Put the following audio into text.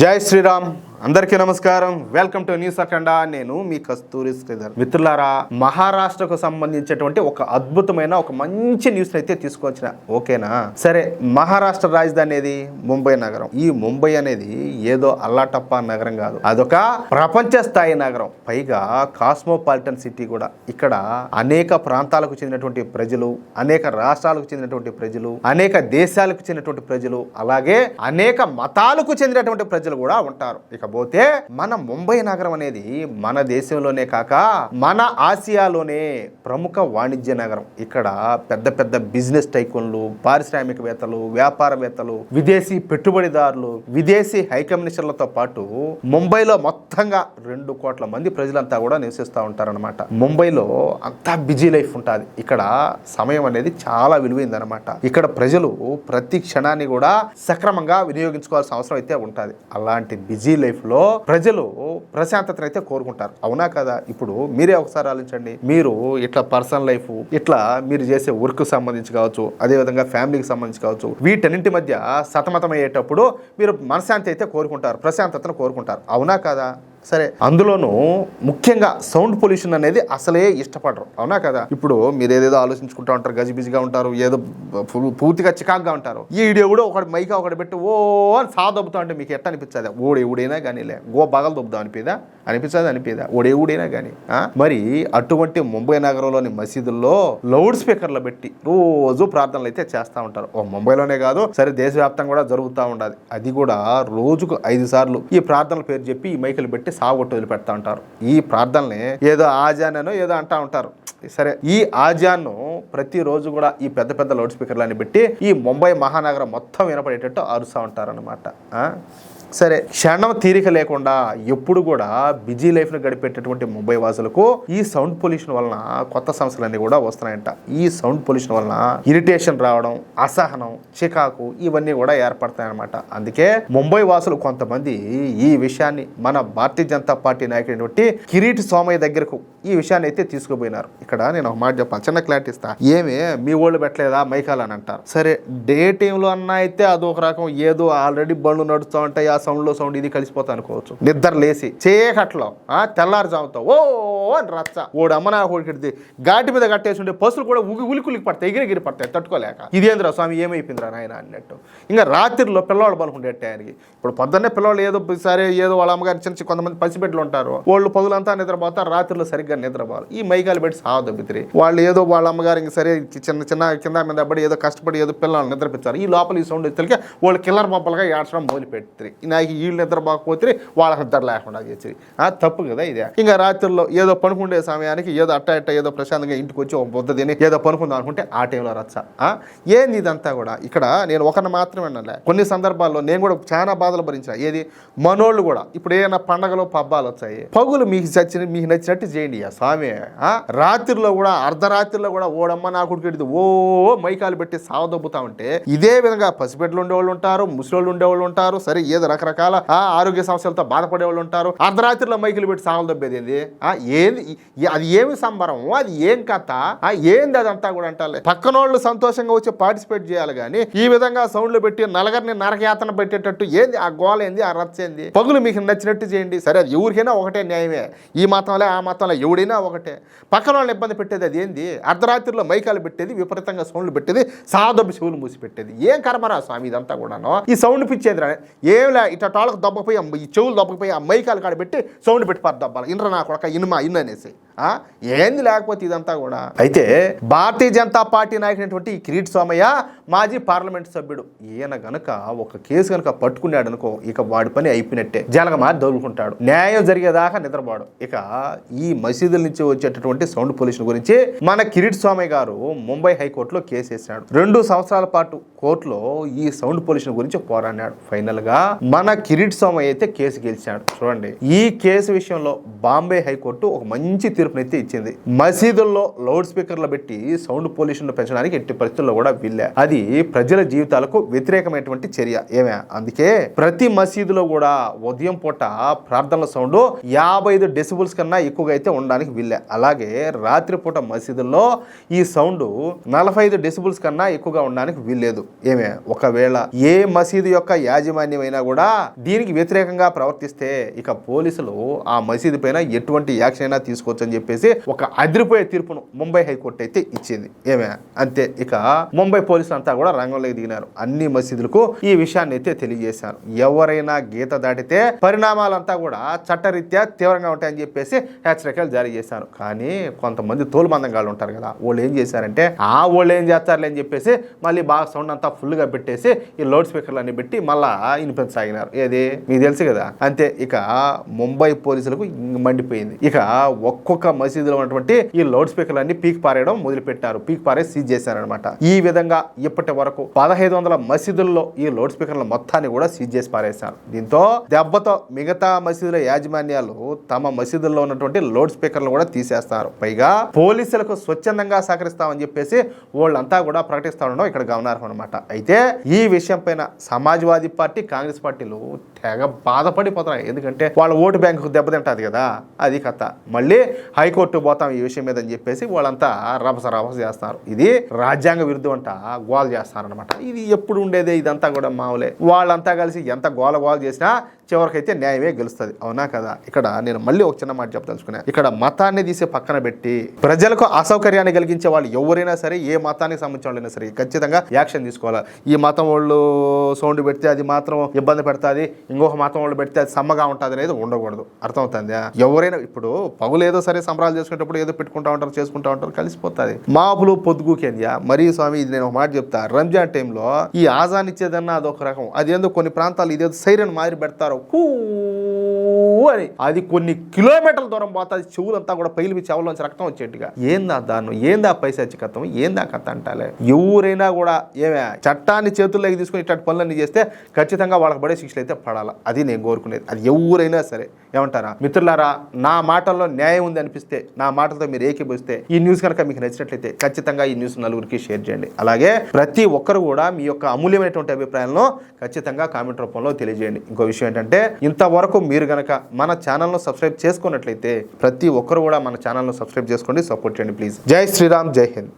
జై శ్రీరామ్ అందరికీ నమస్కారం. వెల్కమ్ టు న్యూస్ అఖండ. నేను మీ కస్తూరి శ్రీధర్. మిత్రులారా, మహారాష్ట్రకు సంబంధించినటువంటి ఒక అద్భుతమైన ఒక మంచి న్యూస్ అయితే తీసుకొచ్చిన. ఓకేనా? సరే, మహారాష్ట్ర రాజధాని ఏది? ముంబై నగరం. ఈ ముంబై అనేది ఏదో అల్లాటప్ప నగరం కాదు, అదొక ప్రపంచ స్థాయి నగరం. పైగా కాస్మోపాలిటన్ సిటీ కూడా. ఇక్కడ అనేక ప్రాంతాలకు చెందినటువంటి ప్రజలు, అనేక రాష్ట్రాలకు చెందినటువంటి ప్రజలు, అనేక దేశాలకు చెందినటువంటి ప్రజలు, అలాగే అనేక మతాలకు చెందినటువంటి ప్రజలు కూడా ఉంటారు. ఇకపోతే మన ముంబై నగరం అనేది మన దేశంలోనే కాక మన ఆసియాలోనే ప్రముఖ వాణిజ్య నగరం. ఇక్కడ పెద్ద పెద్ద బిజినెస్ టైకూన్లు, పారిశ్రామికవేత్తలు, వ్యాపారవేత్తలు, విదేశీ పెట్టుబడిదారులు, విదేశీ హైకమిషనర్లతో పాటు ముంబైలో మొత్తంగా 2 కోట్ల మంది ప్రజలంతా కూడా నివసిస్తూ ఉంటారనమాట. ముంబైలో అంతా బిజీ లైఫ్ ఉంటుంది. ఇక్కడ సమయం అనేది చాలా విలువైంది అనమాట. ఇక్కడ ప్రజలు ప్రతి క్షణాన్ని కూడా సక్రమంగా వినియోగించుకోవాల్సిన అవసరం అయితే ఉంటుంది. అలాంటి బిజీ లైఫ్ లో ప్రజలు ప్రశాంతతను అయితే కోరుకుంటారు. అవునా కదా? ఇప్పుడు మీరే ఒకసారి ఆలోచించండి. మీరు ఇట్లా పర్సనల్ లైఫ్, ఇట్లా మీరు చేసే వర్క్ సంబంధించి కావచ్చు, అదేవిధంగా ఫ్యామిలీకి సంబంధించి కావచ్చు, వీటన్నింటి మధ్య సతమతమయ్యేటప్పుడు మీరు మనశ్శాంతి అయితే కోరుకుంటారు, ప్రశాంతతను కోరుకుంటారు. అవునా కదా? సరే, అందులోనూ ముఖ్యంగా సౌండ్ పొల్యూషన్ అనేది అసలే ఇష్టపడరు. అవునా కదా? ఇప్పుడు మీరు ఏదేదో ఆలోచించుకుంటూ ఉంటారు, గజిబిజిగా ఉంటారు, ఏదో పూర్తిగా చికాక్గా ఉంటారు. ఈ వీడియో కూడా ఒకటి మైకా ఒకటి పెట్టి ఓ అని సాదొబ్బుతా అంటే మీకు ఎట్ట అనిపించదు? ఓడేవుడైనా కానీ లే బగలు దొబ్బుదాం అనిపిదా? ఓడేవుడైనా కానీ. మరి అటువంటి ముంబై నగరంలోని మసీదుల్లో లౌడ్ స్పీకర్లు పెట్టి రోజు ప్రార్థనలు అయితే చేస్తూ ఉంటారు. ముంబైలోనే కాదు, సరే దేశవ్యాప్తంగా కూడా జరుగుతూ ఉండాలి. అది కూడా రోజుకు 5 సార్లు ఈ ప్రార్థనల పేరు చెప్పి ఈ మైకులు పెట్టి సాగొట్టు వదిలిపెడతా ఉంటారు. ఈ ప్రార్థనల్ని ఏదో ఆజాన్ అనో ఏదో అంటా ఉంటారు. సరే, ఈ ఆజాన్ను ప్రతిరోజు కూడా ఈ పెద్ద పెద్ద లౌడ్ స్పీకర్లని పెట్టి ఈ ముంబై మహానగరం మొత్తం వినపడేటట్టు అరుస్తూ ఉంటారనమాట. సరే, క్షణం తీరిక లేకుండా ఎప్పుడు కూడా బిజీ లైఫ్ను గడిపేటటువంటి ముంబై వాసులకు ఈ సౌండ్ పొల్యూషన్ వలన కొత్త సమస్యలన్నీ కూడా వస్తున్నాయంట. ఈ సౌండ్ పొల్యూషన్ వలన ఇరిటేషన్ రావడం, అసహనం, చికాకు ఇవన్నీ కూడా ఏర్పడతాయన్నమాట. అందుకే ముంబై వాసులు కొంతమంది ఈ విషయాన్ని మన భారతీయ జనతా పార్టీ నాయకుడైనటువంటి కిరీట్ సోమయ్య దగ్గరకు ఈ విషయాన్ని అయితే తీసుకుపోయినారు. ఇక్కడ నేను ఒక మాట చెప్పాను, చిన్న క్లారిటీ ఇస్తా. ఏమి మీ వాళ్ళు పెట్టలేదా మైకాలు అని అంటారు. సరే, డే టైంలో అన్న అయితే అదొక రకం, ఏదో ఆల్రెడీ బండ్లు నడుస్తూ ఉంటాయి, ఆ సౌండ్ ఇది కలిసిపోతా అనుకోవచ్చు. నిద్ర లేసి చీకట్లో తెల్లారుజాముతో ఓ అని రచ్చ ఓడు అమ్మనా కొడుకిడిది ఘాటి మీద కట్టేసి ఉండే పసులు కూడా ఉలికులికి పడతాయి, ఎగిరి పడతాయి తట్టుకోలేక. ఇదేంద్రా స్వామి ఏమైపోయిందిరా నాయన అన్నట్టు. ఇంకా రాత్రిలో పిల్లవాళ్ళు పనుకుంటే ఆయనకి. ఇప్పుడు పొద్దున్నే పిల్లవాళ్ళు ఏదో సరే ఏదో వాళ్ళ అమ్మగారి చిన్న కొంతమంది పసిబిడ్డలు ఉంటారు, వాళ్ళు పదులంతా నిద్రపోతారు, రాత్రిలో సరిగ్గా నిద్రపోవాలి. ఈ మైకాలు పెట్టి సావదబ్బితిరి వాళ్ళు ఏదో వాళ్ళ అమ్మగారికి సరే చిన్న కింద మీద పడి ఏదో కష్టపడి ఏదో పిల్లలు నిద్రపించారు. ఈ లోపల ఈ సౌండ్ వచ్చేసరికి వాళ్ళు కిల్లర్ పంపలుగా ఏడ్చడం మొదలు పెట్టి నాకు వీళ్ళు నిద్రపోకపోతే వాళ్ళకి నిద్ర లేకుండా చేసి తప్పు కదా ఇదే. ఇంకా రాత్రుల్లో ఏదో పనుకుండే సమయానికి ఏదో అట్ట ఏదో ప్రశాంతంగా ఇంటికి వచ్చి ఒక బొద్ద తిని ఏదో పనుకుందాం అనుకుంటే ఆ టైంలో రచ్చ. ఏంది ఇదంతా కూడా? ఇక్కడ నేను ఒకరిని మాత్రమే అన్నలే, కొన్ని సందర్భాల్లో నేను కూడా చాలా బాధలు భరించిన. ఏది మనోళ్ళు కూడా ఇప్పుడు ఏదైనా పండగలు పబ్బాలు వచ్చాయి, పగులు మీకు నచ్చినట్టు చేయండి స్వామి. రాత్రిలో కూడా అర్ధరాత్రిలో కూడా ఓడమ్మ నా కుడికెడిది ఓ మైకాలు పెట్టి సావదొబ్బుతా ఉంటే ఇదే విధంగా పసిబిడ్డలు ఉండేవాళ్ళు ఉంటారు, ముసలోళ్ళు ఉండేవాళ్ళు ఉంటారు, సరే ఏదో రకరకాల ఆరోగ్య సమస్యలతో బాధపడే వాళ్ళు ఉంటారు. అర్ధరాత్రిలో మైకులు పెట్టి సాగలు దొబ్బేది ఏంది? అది ఏమి సంబరం? అది ఏం కథ? ఏంది అదంతా కూడా అంటారు. పక్కనోళ్ళు సంతోషంగా వచ్చి పార్టిసిపేట్ చేయాలి కానీ ఈ విధంగా సౌండ్లు పెట్టి నలగరిని నరకయాతన పెట్టేటట్టు ఏంది? ఆ గోల ఏంది? ఆ రచ్చ ఏంది? పగులు మీకు నచ్చినట్టు చేయండి. సరే, అది ఎవరికైనా ఒకటే న్యాయమే. ఈ మతంలో ఆ మతంలో ఎవడైనా ఒకటే. పక్కన వాళ్ళని ఇబ్బంది పెట్టేది అది ఏంది? అర్ధరాత్రిలో మైకాలు పెట్టేది, విపరీతంగా సౌండ్లు పెట్టేది, సాదొబ్బి చెవులు మూసి పెట్టేది. ఏం కర్మరా స్వామి ఇదంతా కూడాను? ఈ సౌండ్ పిచ్చేది రా ఏమిలే. ఇట్లా టాళ్ళకు దొబ్బకపోయి ఈ చెవులు దొబ్బకపోయి ఆ మైకాలు కాడ పెట్టి సౌండ్ పెట్టి దబ్బాలి. ఇన్రా నా కొడక ఇన్ను అనేసి ఏంది? లేకపోతే ఇదంతా కూడా. అయితే భారతీయ జనతా పార్టీ నాయకుడైనటువంటి ఈ కిరీట్ సోమయ్య మాజీ పార్లమెంట్ సభ్యుడు. ఈయన గనక ఒక కేసు కనుక పట్టుకున్నాడు అనుకో, ఇక వాడి పని అయిపోయినట్టే. జలగమారి దొరుకుంటాడు, న్యాయం జరిగేదాకా నిద్రపోడు. ఇక ఈ మసీదుల నుంచి వచ్చేటటువంటి సౌండ్ పొల్యూషన్ గురించి మన కిరీట్ సోమయ్య గారు ముంబై హైకోర్టులో కేసు వేసాడు. 2 సంవత్సరాల పాటు కోర్టులో ఈ సౌండ్ పొల్యూషన్ గురించి పోరాడాడు. ఫైనల్ గా మన కిరీట్ సోమయ్య అయితే కేసు గెలిచాడు. చూడండి, ఈ కేసు విషయంలో బాంబే హైకోర్టు ఒక మంచి తీర్పు తీర్పునైతే ఇచ్చింది. మసీదుల్లో లౌడ్ స్పీకర్లు పెట్టి సౌండ్ పొల్యూషన్ పెంచడానికి ఎట్టి పరిస్థితుల్లో కూడా వీళ్ళే. అది ప్రజల జీవితాలకు వ్యతిరేకమైనటువంటి చర్య. అందుకే ప్రతి మసీదులో కూడా ఉదయం పూట ప్రార్థనల సౌండ్ 55 డెసిబుల్స్ కన్నా ఎక్కువగా అయితే ఉండడానికి వీళ్ళే. అలాగే రాత్రిపూట మసీదుల్లో ఈ సౌండ్ 45 డెసిబుల్స్ కన్నా ఎక్కువగా ఉండడానికి వీల్లేదు. ఒకవేళ ఏ మసీదు యొక్క యాజమాన్యం అయినా కూడా దీనికి వ్యతిరేకంగా ప్రవర్తిస్తే ఇక పోలీసులు ఆ మసీదు పైన ఎటువంటి యాక్షన్ అయినా తీసుకోవచ్చు అని చెప్పేసి ఒక అదిరిపోయే తీర్పును ముంబై హైకోర్టు అయితే ఇచ్చింది. అంతే. ఇక ముంబై పోలీసులు అంతా కూడా రంగంలోకి దిగినారు. అన్ని మసీదులకు ఈ విషయాన్ని అయితే తెలియజేశారు. ఎవరైనా గీత దాటితే పరిణామాలంతా కూడా చట్టరీత్యా తీవ్రంగా ఉంటాయని చెప్పేసి హెచ్చరికలు జారీ చేశారు. కానీ కొంతమంది తోలుమందంగాళ్ళు ఉంటారు కదా, వాళ్ళు ఏం చేశారంటే వాళ్ళు ఏం చేస్తారులే అని చెప్పేసి మళ్ళీ బాగా సౌండ్ అంతా ఫుల్గా పెట్టేసి ఈ లౌడ్ స్పీకర్లు అన్ని పెట్టి మళ్ళా వినిపించసాగినారు. ఏది మీకు తెలుసు కదా. అంతే. ఇక ముంబై పోలీసులకు మండిపోయింది. ఇక ఒక్కొక్క మసీదులో ఉన్నటువంటి ఈ లౌడ్ స్పీకర్లు అన్ని పీక్ పారేయడం మొదలుపెట్టారు. పీక్ పారే సీజ్ చేశారనమాట. ఈ విధంగా ఇప్పటి వరకు 1500 మసీదుల్లో ఈ లౌడ్ స్పీకర్ల మొత్తాన్ని కూడా సీజ్ చేసి పారేశారు. దీంతో దెబ్బతో మిగతా మసీదుల యాజమాన్యాలు తమ మసీదుల్లో ఉన్నటువంటి లౌడ్ స్పీకర్లు కూడా తీసేస్తారు. పైగా పోలీసులకు స్వచ్ఛందంగా సహకరిస్తామని చెప్పేసి వాళ్ళంతా కూడా ప్రకటిస్తా ఉండడం ఇక్కడ గమనార్హం అనమాట. అయితే ఈ విషయం పైన సమాజ్వాదీ పార్టీ, కాంగ్రెస్ పార్టీలు తెగ బాధపడిపోతున్నాయి. ఎందుకంటే వాళ్ళ ఓటు బ్యాంకు దెబ్బతింటది కదా, అది కథ. మళ్ళీ హైకోర్టు పోతాం ఈ విషయం మీద అని చెప్పేసి వాళ్ళంతా రభస చేస్తారు. ఇది రాజ్యాంగ విరుద్ధం అంట గోల్ చేస్తారనమాట. ఇది ఎప్పుడు ఉండేదే, ఇదంతా కూడా మామూలే. వాళ్ళంతా కలిసి ఎంత గోల చేసినా చివరికైతే న్యాయమే గెలుస్తుంది. అవునా కదా. ఇక్కడ నేను మళ్ళీ ఒక చిన్న మాట చెప్పదలుచుకున్నా. ఇక్కడ మతాన్ని తీసే పక్కన పెట్టి ప్రజలకు అసౌకర్యాన్ని కలిగించే వాళ్ళు ఎవరైనా సరే, ఏ మతానికి సంబంధించిన వాళ్ళైనా సరే ఖచ్చితంగా యాక్షన్ తీసుకోవాలి. ఈ మతం వాళ్ళు సౌండ్ పెడితే అది మాత్రం ఇబ్బంది పెడుతుంది, ఇంకొక మతం వాళ్ళు పెడితే అది సమ్మగా ఉంటుంది అనేది ఉండకూడదు. అర్థమవుతుందా. ఎవరైనా ఇప్పుడు పగులు ఏదో సరే సంబరాలు చేసుకునేటప్పుడు ఏదో పెట్టుకుంటా ఉంటారు, చేసుకుంటా ఉంటారు, కలిసిపోతుంది. మాపులు పొద్దుగుకేంద్యా. మరీ స్వామి ఇది నేను ఒక మాట చెప్తా. రంజాన్ టైంలో ఈ ఆజాన్ ఇచ్చేదన్నా అదొక రకం. అదేందో కొన్ని ప్రాంతాలు ఇదేదో సైరన్ మారి పెడతారు అని, అది కొన్ని కిలోమీటర్ల దూరం పోతుంది. చెవులంతా కూడా పైలిపి చెవులోంచి రక్తం వచ్చేట్టుగా. ఏందా దాన్ని, ఏందా పైశాచికత్వం, ఏందా కథ అంటాలే. ఎవరైనా కూడా చట్టాన్ని చేతుల్లోకి తీసుకుని ఇట్లాంటి పనులన్నీ చేస్తే ఖచ్చితంగా వాళ్ళకి పడే శిక్షలు అయితే పడాలి. అది నేను కోరుకునేది. అది ఎవరైనా సరే. ఏమంటారా మిత్రులారా, నా మాటల్లో న్యాయం ఉంది అనిపిస్తే, నా మాటలతో మీరు ఏకీభవిస్తే, ఈ న్యూస్ కనుక మీకు నచ్చినట్లయితే ఖచ్చితంగా ఈ న్యూస్ నలుగురికి షేర్ చేయండి. అలాగే ప్రతి ఒక్కరు కూడా మీ యొక్క అమూల్యమైనటువంటి అభిప్రాయాలను ఖచ్చితంగా కామెంట్ రూపంలో తెలియజేయండి. ఇంకో విషయం ఏంటంటే, ఇంతవరకు మీరు గనక మన ఛానల్ను సబ్స్క్రైబ్ చేసుకున్నట్లయితే ప్రతి ఒక్కరు కూడా మన ఛానల్ను సబ్స్క్రైబ్ చేసుకోండి, సపోర్ట్ చేయండి ప్లీజ్. జై శ్రీరామ్, జై హింద్.